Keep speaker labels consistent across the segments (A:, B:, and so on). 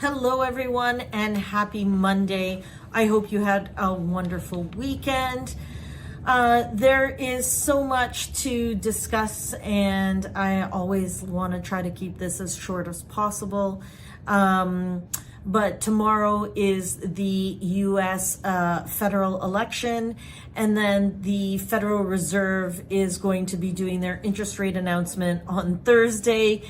A: Hello, everyone, and happy Monday. I hope you had a wonderful weekend. There is so much to discuss, and I always want to try to keep this as short as possible. But tomorrow is the US federal election, and then the Federal Reserve is going to be doing their interest rate announcement on Thursday.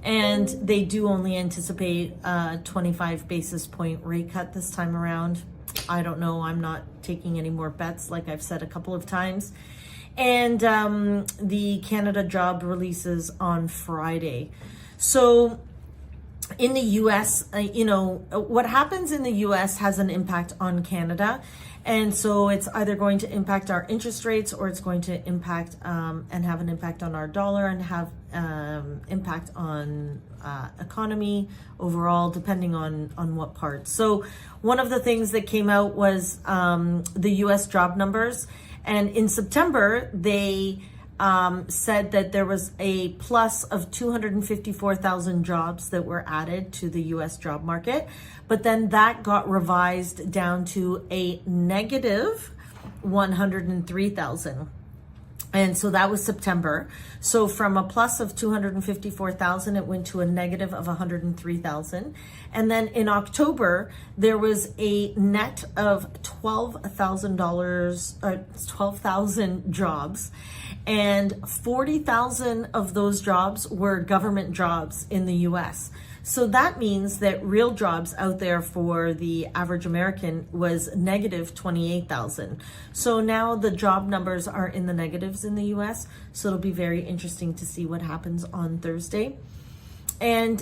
A: And they do only anticipate a 25 basis point rate cut this time around. I don't know. I'm not taking any more bets, like I've said a couple of times. And the Canada job releases on Friday. So in the US, what happens in the US has an impact on Canada. And so it's either going to impact our interest rates, or it's going to impact and have an impact on our dollar, and have impact on economy overall, depending on what part. So one of the things that came out was the US job numbers. And in September, they said that there was a plus of 254,000 jobs that were added to the US job market, but then that got revised down to a negative 103,000. And so that was September. So from a plus of 254,000, it went to a negative of 103,000. And then in October, there was a net of $12,000 jobs. And 40,000 of those jobs were government jobs in the US. So that means that real jobs out there for the average American was negative 28,000. So now the job numbers are in the negatives in the US. So it'll be very interesting to see what happens on Thursday. And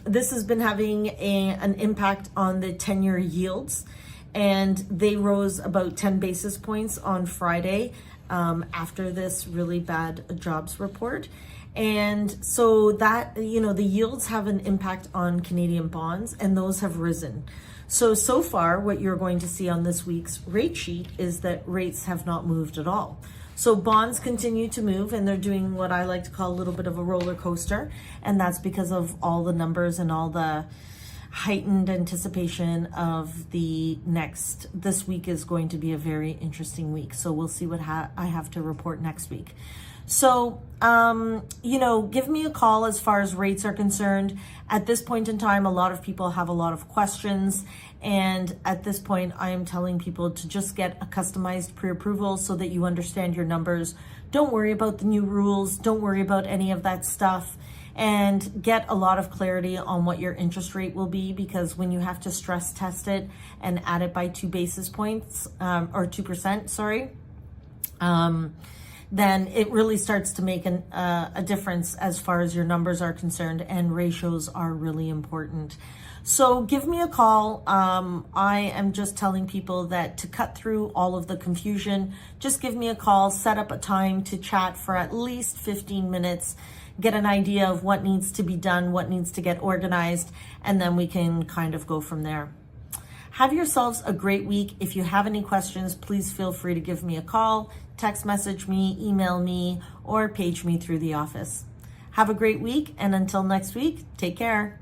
A: this has been having an impact on the 10-year yields. And they rose about 10 basis points on Friday after this really bad jobs report. And so that, the yields have an impact on Canadian bonds, and those have risen. So far, what you're going to see on this week's rate sheet is that rates have not moved at all. So bonds continue to move, and they're doing what I like to call a little bit of a roller coaster. And that's because of all the numbers and all the heightened anticipation of this week is going to be a very interesting week. So we'll see what I have to report next week. So, give me a call as far as rates are concerned. At this point in time, a lot of people have a lot of questions. And at this point, I am telling people to just get a customized pre-approval so that you understand your numbers. Don't worry about the new rules. Don't worry about any of that stuff. And get a lot of clarity on what your interest rate will be, because when you have to stress test it and add it by 2 basis points, or 2%, sorry, then it really starts to make a difference as far as your numbers are concerned, and ratios are really important. So give me a call. I am just telling people that to cut through all of the confusion, just give me a call, set up a time to chat for at least 15 minutes, get an idea of what needs to be done, what needs to get organized, and then we can kind of go from there. Have yourselves a great week. If you have any questions, please feel free to give me a call, text message me, email me, or page me through the office. Have a great week, and until next week, take care.